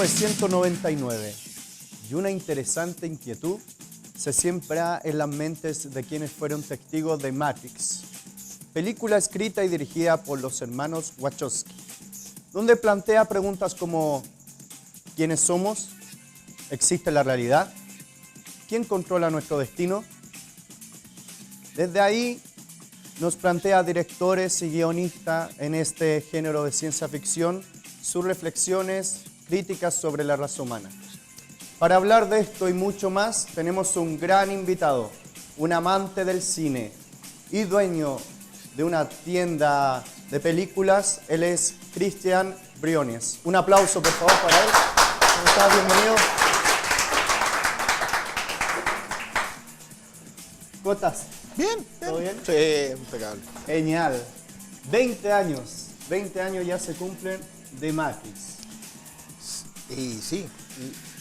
1999 y una interesante inquietud se siembra en las mentes de quienes fueron testigos de Matrix, película escrita y dirigida por los hermanos Wachowski, donde plantea preguntas como ¿quiénes somos? ¿Existe la realidad? ¿Quién controla nuestro destino? Desde ahí nos plantea directores y guionistas en este género de ciencia ficción sus reflexiones críticas sobre la raza humana. Para hablar de esto y mucho más, tenemos un gran invitado, un amante del cine y dueño de una tienda de películas. Él es Cristian Briones. Un aplauso, por favor, para él. ¿Cómo estás? Bienvenido. ¿Cómo estás? Bien. ¿Todo bien? Sí, impecable. Genial. 20 años ya se cumplen de Matrix. Y sí,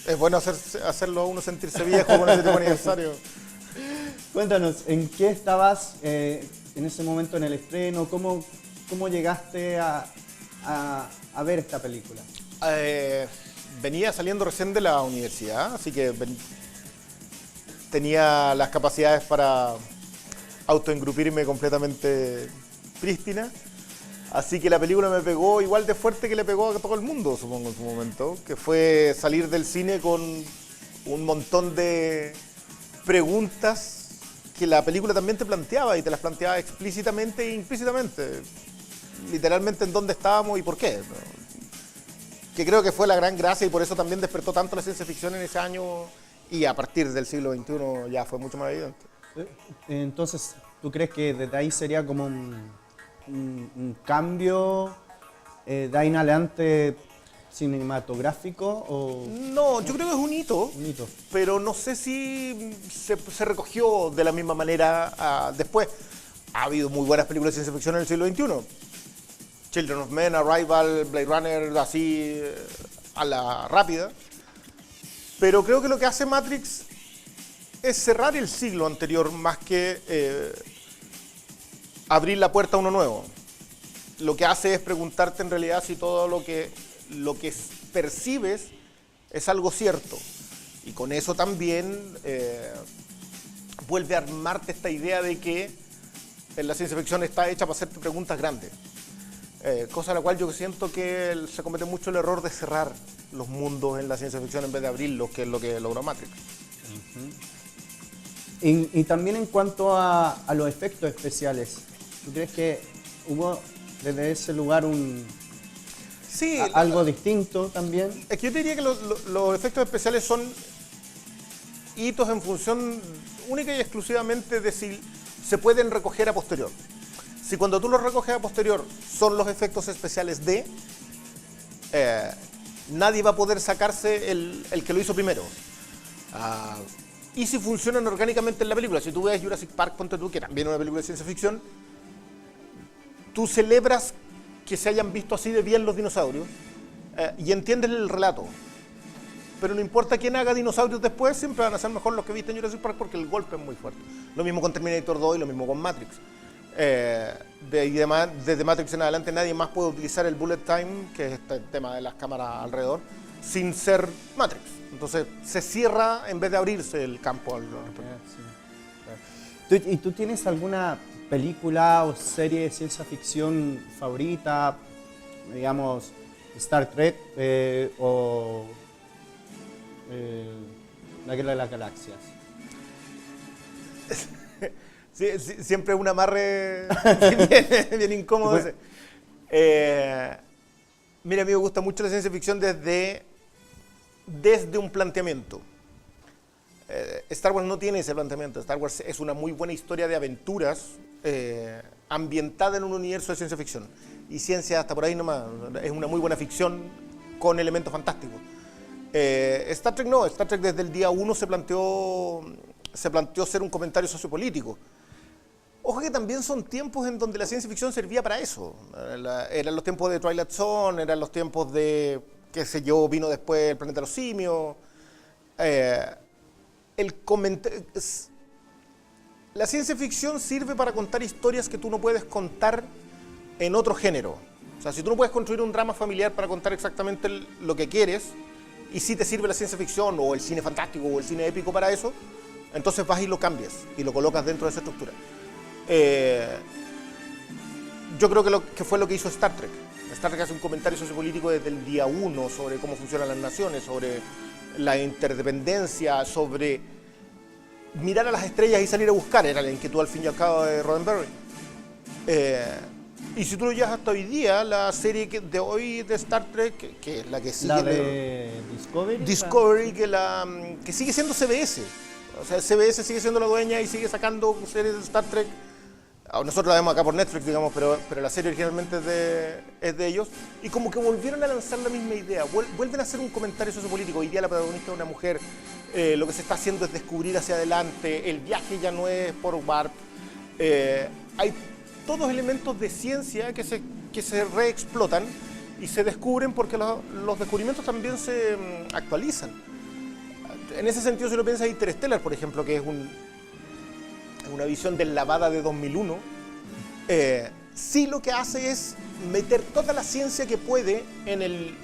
es bueno hacerlo a uno sentirse viejo con ese tipo de aniversario. Cuéntanos, ¿en qué estabas en ese momento en el estreno? ¿Cómo llegaste a ver esta película? Venía saliendo recién de la universidad, así que tenía las capacidades para autoengrupirme completamente prístina. Así que la película me pegó igual de fuerte que le pegó a todo el mundo, supongo, en su momento. Que fue salir del cine con un montón de preguntas que la película también te planteaba, y te las planteaba explícitamente e implícitamente. Literalmente en dónde estábamos y por qué, ¿no? Que creo que fue la gran gracia, y por eso también despertó tanto la ciencia ficción en ese año, y a partir del siglo XXI ya fue mucho más evidente. Entonces, ¿tú crees que desde ahí sería como un cambio de ahí en adelante cinematográfico? O No, yo creo que es un hito, pero no sé si se recogió de la misma manera después. Ha habido muy buenas películas de ciencia ficción en el siglo XXI. Children of Men, Arrival, Blade Runner, así a la rápida. Pero creo que lo que hace Matrix es cerrar el siglo anterior más que abrir la puerta a uno nuevo. Lo que hace es preguntarte en realidad si todo lo que percibes es algo cierto. Y con eso también vuelve a armarte esta idea de que la ciencia ficción está hecha para hacerte preguntas grandes. Cosa a la cual yo siento que se comete mucho el error de cerrar los mundos en la ciencia ficción en vez de abrirlos, que es lo que logró Matrix. Y también en cuanto a los efectos especiales, ¿tú crees que hubo desde ese lugar algo distinto también? Es que yo te diría que los efectos especiales son hitos en función única y exclusivamente de si se pueden recoger a posterior. Si cuando tú los recoges a posterior son los efectos especiales nadie va a poder sacarse el que lo hizo primero. Y si funcionan orgánicamente en la película. Si tú ves Jurassic Park, ponte tú, que también es una película de ciencia ficción, tú celebras que se hayan visto así de bien los dinosaurios y entiendes el relato. Pero no importa quién haga dinosaurios después, siempre van a ser mejor los que viste en Jurassic Park porque el golpe es muy fuerte. Lo mismo con Terminator 2 y lo mismo con Matrix. Desde Matrix en adelante nadie más puede utilizar el bullet time, que es este tema de las cámaras alrededor, sin ser Matrix. Entonces se cierra en vez de abrirse el campo al respecto. ¿Y tú tienes alguna película o serie de ciencia ficción favorita? Digamos, Star Trek o La Guerra de las Galaxias. Sí, siempre un amarre bien incómodo. Bueno. Mira, a mí me gusta mucho la ciencia ficción desde un planteamiento. Star Wars no tiene ese planteamiento. Star Wars es una muy buena historia de aventuras ambientada en un universo de ciencia ficción. Y ciencia hasta por ahí nomás. Es una muy buena ficción con elementos fantásticos. Star Trek no. Star Trek desde el día 1 se planteó ser un comentario sociopolítico. Ojo que también son tiempos en donde la ciencia ficción servía para eso. Eran los tiempos de Twilight Zone, eran los tiempos de, qué sé yo, vino después El planeta de los simios. La ciencia ficción sirve para contar historias que tú no puedes contar en otro género. O sea, si tú no puedes construir un drama familiar para contar exactamente lo que quieres, y si te sirve la ciencia ficción o el cine fantástico o el cine épico para eso, entonces vas y lo cambias y lo colocas dentro de esa estructura. Yo creo que fue lo que hizo Star Trek. Star Trek hace un comentario sociopolítico desde el día 1 sobre cómo funcionan las naciones, sobre la interdependencia, sobre mirar a las estrellas y salir a buscar, era la inquietud al fin y al cabo de Roddenberry. Y si tú lo llevas hasta hoy día, la serie de hoy de Star Trek, que es la que sigue... La de Discovery. Discovery, que sigue siendo CBS. O sea, CBS sigue siendo la dueña y sigue sacando series de Star Trek. Nosotros la vemos acá por Netflix, digamos, pero la serie originalmente es de ellos. Y como que volvieron a lanzar la misma idea. Vuelven a hacer un comentario sociopolítico. Hoy día la protagonista es una mujer. Lo que se está haciendo es descubrir hacia adelante. El viaje ya no es por warp. Hay todos elementos de ciencia que se reexplotan y se descubren porque los descubrimientos también se actualizan. En ese sentido, si lo piensas, Interstellar, por ejemplo, que es una visión deslavada de 2001, sí lo que hace es meter toda la ciencia que puede en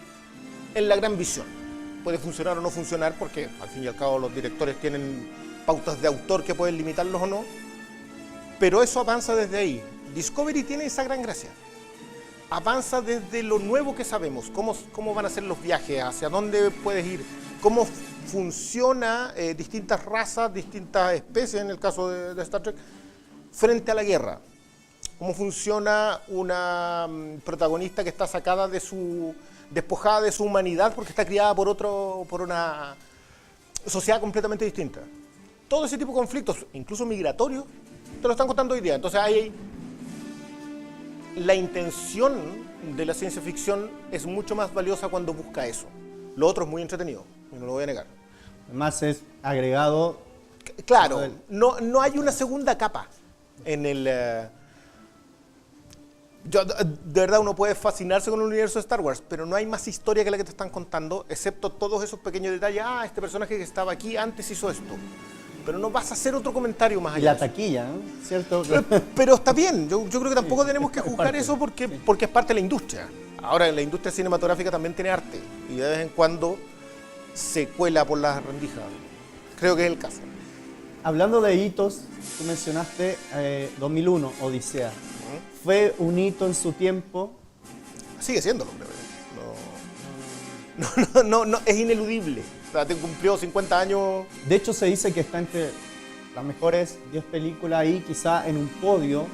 la gran visión. Puede funcionar o no funcionar porque, al fin y al cabo, los directores tienen pautas de autor que pueden limitarlos o no, pero eso avanza desde ahí. Discovery tiene esa gran gracia. Avanza desde lo nuevo que sabemos, cómo van a ser los viajes, hacia dónde puedes ir, cómo funciona distintas razas, distintas especies, en el caso de Star Trek, frente a la guerra. Cómo funciona una protagonista que está despojada de su humanidad porque está criada por una sociedad completamente distinta. Todo ese tipo de conflictos, incluso migratorios, te lo están contando hoy día. Entonces la intención de la ciencia ficción es mucho más valiosa cuando busca eso. Lo otro es muy entretenido, no lo voy a negar. Además es agregado. Claro, no hay una segunda capa en el... de verdad uno puede fascinarse con el universo de Star Wars, pero no hay más historia que la que te están contando, excepto todos esos pequeños detalles. Este personaje que estaba aquí antes hizo esto. Pero no vas a hacer otro comentario más allá. Y la taquilla, ¿no? ¿Cierto? Pero está bien, yo creo que tampoco tenemos que juzgar eso porque es parte de la industria. Ahora, la industria cinematográfica también tiene arte y de vez en cuando se cuela por las rendijas. Creo que es el caso. Hablando de hitos, tú mencionaste 2001, Odisea. ¿Fue un hito en su tiempo? Sigue siéndolo, creo. No, es ineludible. O sea, te cumplió 50 años. De hecho, se dice que está entre las mejores 10 películas ahí, quizá en un podio,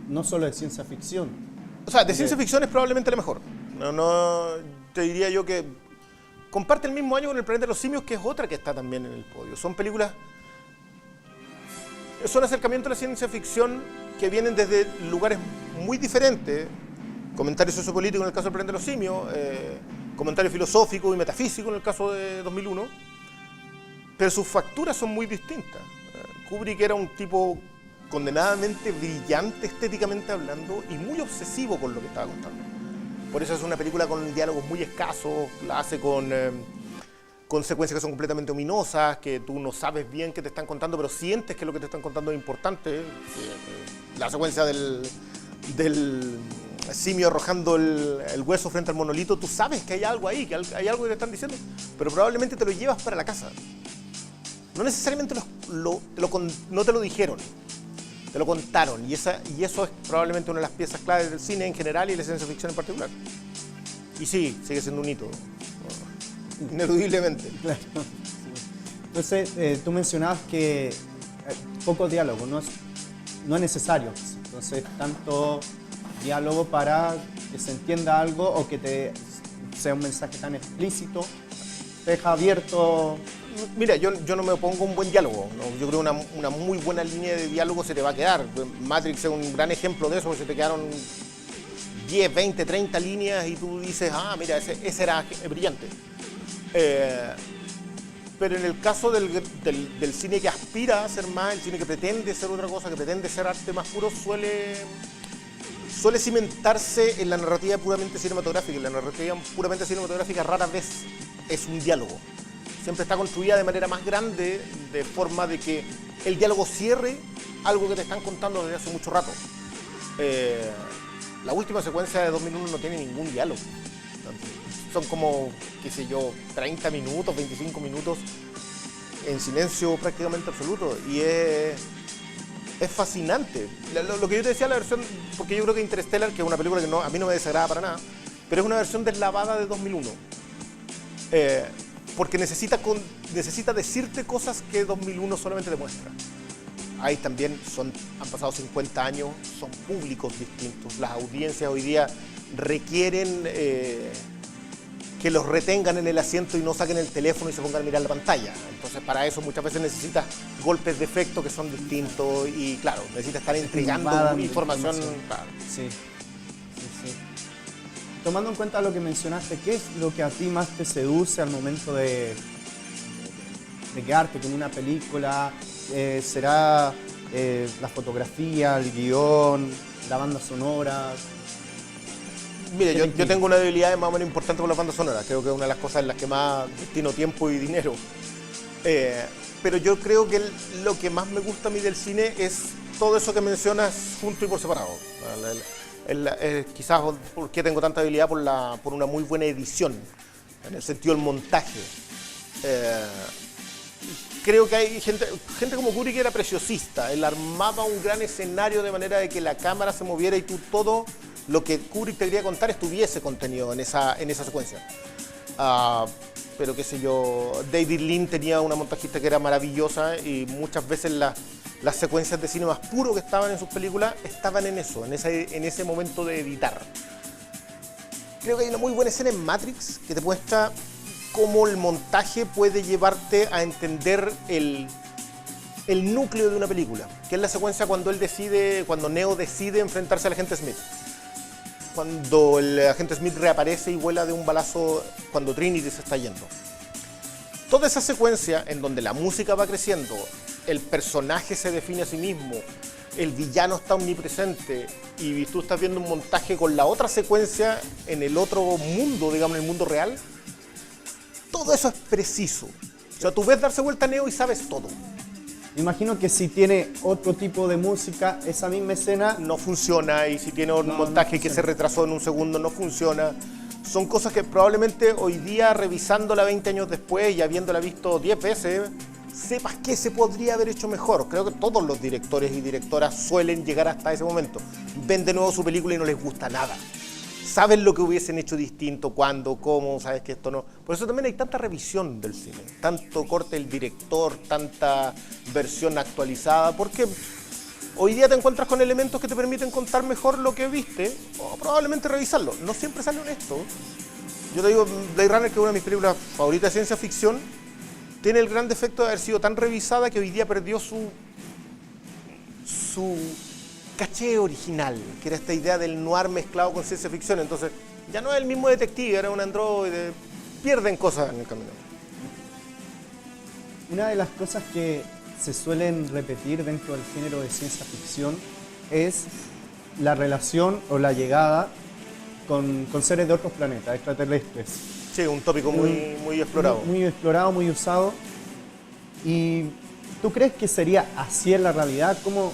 no solo de ciencia ficción. O sea, de ciencia ficción es probablemente la mejor. Te diría yo que comparte el mismo año con El planeta de los simios, que es otra que está también en el podio. Son acercamientos a la ciencia ficción que vienen desde lugares muy diferentes. Comentario sociopolítico en el caso del planeta de los simios, comentario filosófico y metafísico en el caso de 2001, pero sus facturas son muy distintas. Kubrick era un tipo condenadamente brillante estéticamente hablando y muy obsesivo con lo que estaba contando. Por eso es una película con diálogos muy escasos, la hace con secuencias que son completamente ominosas, que tú no sabes bien qué te están contando, pero sientes que lo que te están contando es importante. La secuencia del simio arrojando el hueso frente al monolito, tú sabes que hay algo ahí, que hay algo que te están diciendo, pero probablemente te lo llevas para la casa. No necesariamente no te lo dijeron, te lo contaron, y eso es probablemente una de las piezas claves del cine en general y de la ciencia ficción en particular. Y sí, sigue siendo un hito, ineludiblemente. Claro. Entonces, tú mencionabas que poco diálogo, no es necesario. Entonces, tanto diálogo para que se entienda algo o que sea un mensaje tan explícito, te deja abierto. Mira, yo no me opongo a un buen diálogo, ¿no? Yo creo que una muy buena línea de diálogo se te va a quedar. Matrix es un gran ejemplo de eso, porque se te quedaron 10, 20, 30 líneas y tú dices, mira, ese era brillante. Pero en el caso del cine que aspira a ser más, el cine que pretende ser otra cosa, que pretende ser arte más puro, suele cimentarse en la narrativa puramente cinematográfica. Y la narrativa puramente cinematográfica rara vez es un diálogo. Siempre está construida de manera más grande, de forma de que el diálogo cierre algo que te están contando desde hace mucho rato. La última secuencia de 2001 no tiene ningún diálogo. son como, qué sé yo, 30 minutos, 25 minutos en silencio prácticamente absoluto. Y es fascinante. Lo que yo te decía, la versión, porque yo creo que Interstellar, que es una película que a mí no me desagrada para nada, pero es una versión deslavada de 2001. Porque necesita decirte cosas que 2001 solamente demuestra. Ahí también han pasado 50 años, son públicos distintos. Las audiencias hoy día requieren que los retengan en el asiento y no saquen el teléfono y se pongan a mirar la pantalla. Entonces, para eso muchas veces necesitas golpes de efecto que son distintos y, claro, necesitas estar entregando información. Claro. Sí. Tomando en cuenta lo que mencionaste, ¿qué es lo que a ti más te seduce al momento de quedarte con una película? ¿Será la fotografía, el guión, la banda sonora? Mire, yo tengo una debilidad más o menos importante por las bandas sonoras. Creo que es una de las cosas en las que más destino tiempo y dinero. Pero yo creo que lo que más me gusta a mí del cine es todo eso que mencionas junto y por separado. Quizás porque tengo tanta habilidad por una muy buena edición, en el sentido del montaje. Creo que hay gente como Kubrick que era preciosista. Él armaba un gran escenario de manera de que la cámara se moviera y todo lo que Kubrick te quería contar estuviese contenido en esa secuencia. Pero qué sé yo, David Lean tenía una montajista que era maravillosa y muchas veces las secuencias de cine más puro que estaban en sus películas estaban en eso, en ese momento de editar. Creo que hay una muy buena escena en Matrix que te muestra cómo el montaje puede llevarte a entender el núcleo de una película, que es la secuencia cuando Neo decide enfrentarse al agente Smith. Cuando el agente Smith reaparece y vuela de un balazo cuando Trinity se está yendo. Toda esa secuencia en donde la música va creciendo, el personaje se define a sí mismo, el villano está omnipresente y tú estás viendo un montaje con la otra secuencia en el otro mundo, digamos en el mundo real, todo eso es preciso. O sea, tú ves darse vuelta a Neo y sabes todo. Imagino que si tiene otro tipo de música, esa misma escena no funciona, y si tiene un montaje que se retrasó en un segundo, no funciona. Son cosas que probablemente hoy día, revisándola 20 años después y habiéndola visto 10 veces, sepas que se podría haber hecho mejor. Creo que todos los directores y directoras suelen llegar hasta ese momento. Ven de nuevo su película y no les gusta nada. Saben lo que hubiesen hecho distinto, cuándo, cómo, sabes que esto no. Por eso también hay tanta revisión del cine, tanto corte del director, tanta versión actualizada, porque hoy día te encuentras con elementos que te permiten contar mejor lo que viste o probablemente revisarlo. No siempre sale honesto. Yo te digo, Blade Runner, que es una de mis películas favoritas de ciencia ficción, tiene el gran defecto de haber sido tan revisada que hoy día perdió su caché original, que era esta idea del noir mezclado con ciencia ficción. Entonces, ya no es el mismo detective, era un androide, pierden cosas en el camino. Una de las cosas que se suelen repetir dentro del género de ciencia ficción es la relación o la llegada con seres de otros planetas, extraterrestres. Sí, un tópico muy explorado. Muy explorado, muy usado. ¿Y tú crees que sería así en la realidad? ¿Cómo?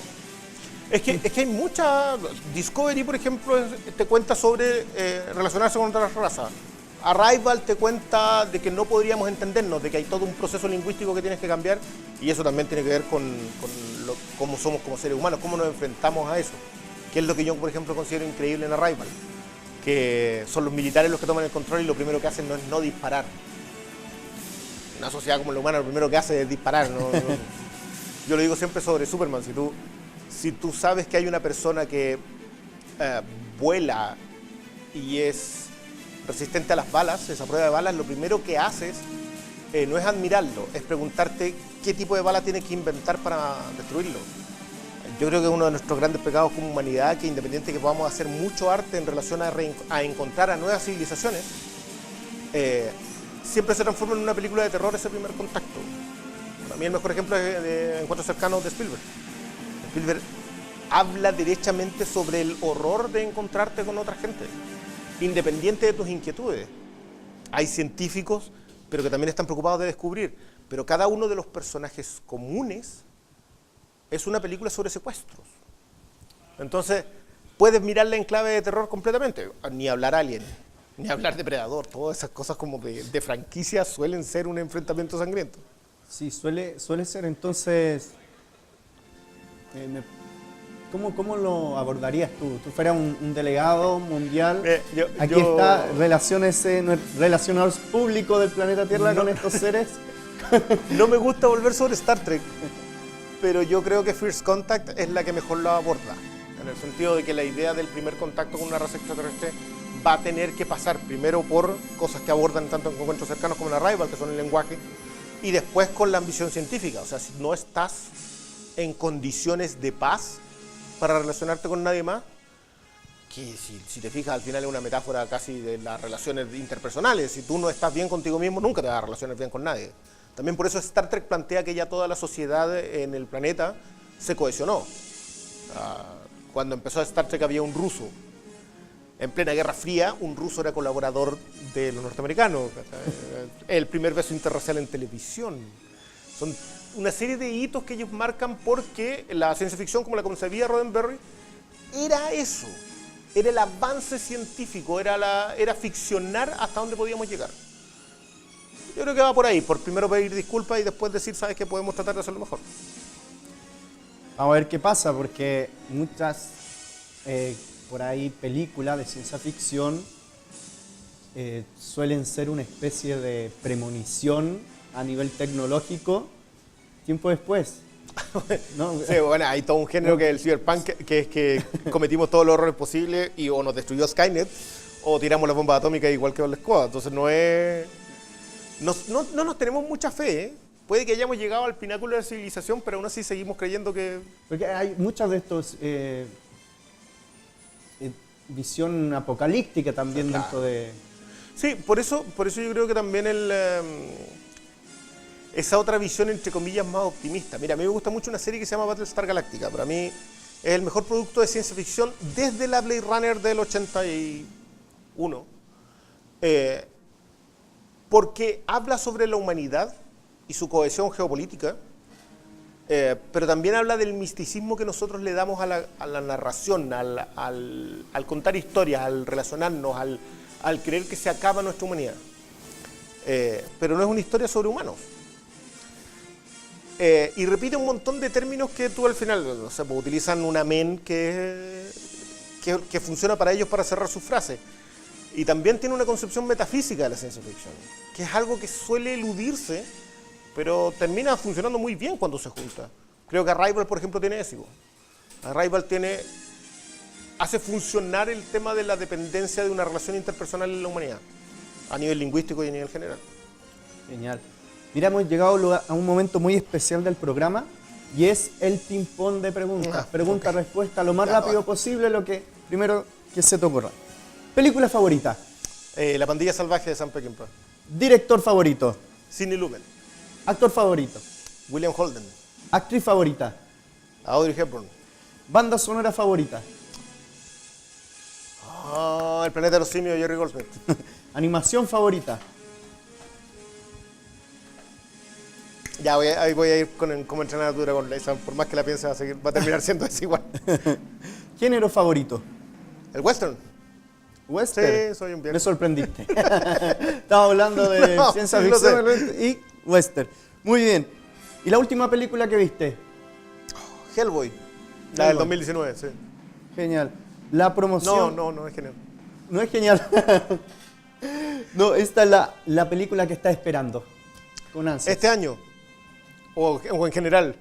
Es que hay mucha... Discovery, por ejemplo, te cuenta sobre relacionarse con otras razas. Arrival te cuenta de que no podríamos entendernos, de que hay todo un proceso lingüístico que tienes que cambiar, y eso también tiene que ver con cómo somos como seres humanos, cómo nos enfrentamos a eso. Que es lo que yo, por ejemplo, considero increíble en Arrival. Que son los militares los que toman el control y lo primero que hacen no es no disparar. Una sociedad como la humana lo primero que hace es disparar. Yo lo digo siempre sobre Superman. Si tú sabes que hay una persona que vuela y es resistente a las balas, esa prueba de balas, lo primero que haces no es admirarlo, es preguntarte qué tipo de bala tienes que inventar para destruirlo. Yo creo que es uno de nuestros grandes pecados como humanidad, que independiente que podamos hacer mucho arte en relación a encontrar a nuevas civilizaciones, siempre se transforma en una película de terror ese primer contacto. Para mí el mejor ejemplo es de Encuentros Cercanos de Spielberg. Spielberg habla derechamente sobre el horror de encontrarte con otra gente, independiente de tus inquietudes. Hay científicos, pero que también están preocupados de descubrir. Pero cada uno de los personajes comunes es una película sobre secuestros. Entonces, puedes mirarla en clave de terror completamente, ni hablar Alien. Ni hablar de Predador, todas esas cosas como de franquicia suelen ser un enfrentamiento sangriento. Sí, suele ser. Entonces, ¿cómo lo abordarías tú? Tú fueras un delegado mundial. Aquí está relacionados público del planeta Tierra con estos seres. No me gusta volver sobre Star Trek, pero yo creo que First Contact es la que mejor lo aborda. En el sentido de que la idea del primer contacto con una raza extraterrestre va a tener que pasar primero por cosas que abordan tanto en encuentros cercanos como en Arrival, que son el lenguaje, y después con la ambición científica. O sea, si no estás en condiciones de paz para relacionarte con nadie más, que si te fijas al final es una metáfora casi de las relaciones interpersonales. Si tú no estás bien contigo mismo, nunca te vas a relacionar bien con nadie. También por eso Star Trek plantea que ya toda la sociedad en el planeta se cohesionó. Cuando empezó Star Trek había un ruso. En plena Guerra Fría, un ruso era colaborador de los norteamericanos. El primer beso interracial en televisión. Son una serie de hitos que ellos marcan porque la ciencia ficción, como la concebía Roddenberry, era eso. Era el avance científico, era ficcionar hasta dónde podíamos llegar. Yo creo que va por ahí, por primero pedir disculpas y después decir, ¿sabes qué? Podemos tratar de hacerlo mejor. Vamos a ver qué pasa, porque muchas por ahí películas de ciencia ficción suelen ser una especie de premonición a nivel tecnológico tiempo después. ¿No? Sí, bueno, hay todo un género que es el cyberpunk, que es que cometimos todos los errores posibles y o nos destruyó Skynet o tiramos las bombas atómicas igual que All Squad. Entonces no nos tenemos mucha fe, ¿eh? Puede que hayamos llegado al pináculo de la civilización, pero aún así seguimos creyendo que... Porque hay muchos de estos visión apocalíptica también claro. Dentro de... Sí, por eso yo creo que también esa otra visión, entre comillas, más optimista. Mira, a mí me gusta mucho una serie que se llama Battlestar Galactica. Para mí es el mejor producto de ciencia ficción desde la Blade Runner del 81. Porque habla sobre la humanidad y su cohesión geopolítica, pero también habla del misticismo que nosotros le damos a la narración, al contar historias, al relacionarnos, al creer que se acaba nuestra humanidad. Pero no es una historia sobre humanos. Y repite un montón de términos que tú al final, no sé, pues utilizan un amén que funciona para ellos para cerrar sus frases. Y también tiene una concepción metafísica de la ciencia ficción, que es algo que suele eludirse, pero termina funcionando muy bien cuando se junta. Creo que Arrival, por ejemplo, tiene eso. Arrival hace funcionar el tema de la dependencia de una relación interpersonal en la humanidad, a nivel lingüístico y a nivel general. Genial. Mira, hemos llegado a un momento muy especial del programa y es el ping-pong de preguntas. Pregunta-respuesta lo más rápido posible, lo que primero que se te ocurra. ¿Película favorita? La pandilla salvaje de Sam Peckinpah. ¿Director favorito? Sidney Lumet. ¿Actor favorito? William Holden. ¿Actriz favorita? Audrey Hepburn. ¿Banda sonora favorita? El planeta de los simios de Jerry Goldsmith. ¿Animación favorita? Ya, ahí voy a ir con como entrenar a tu dragón. Por más que la piense, va a terminar siendo desigual. ¿Género favorito? El western. ¿Western? Sí, soy un viejo. Me sorprendiste. Estaba hablando de ciencia ficción y western. Muy bien. ¿Y la última película que viste? Hellboy. La del 2019, sí. Genial. La promoción... No es genial. No es genial. No, esta es la película que estás esperando. Con ansias. ¿Este año? O en general.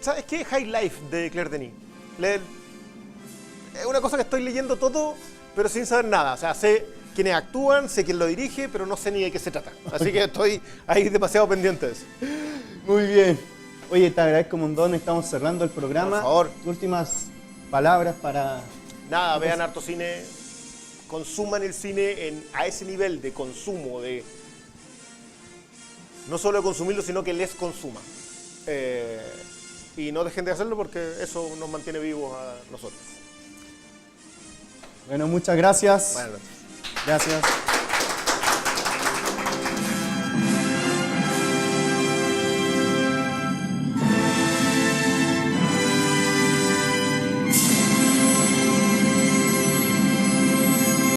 ¿Sabes qué? High Life de Claire Denis. Es una cosa que estoy leyendo todo, pero sin saber nada. O sea, sé quiénes actúan, sé quién lo dirige, pero no sé ni de qué se trata. Así que estoy ahí demasiado pendiente de eso. Muy bien. Oye, te agradezco un montón. Estamos cerrando el programa. Por favor. Últimas palabras para... Nada, vean harto cine, consuman el cine a ese nivel de consumo, no solo de consumirlo, sino que les consuma. Y no dejen de hacerlo porque eso nos mantiene vivos a nosotros. Bueno, muchas gracias. Buenas noches. Gracias.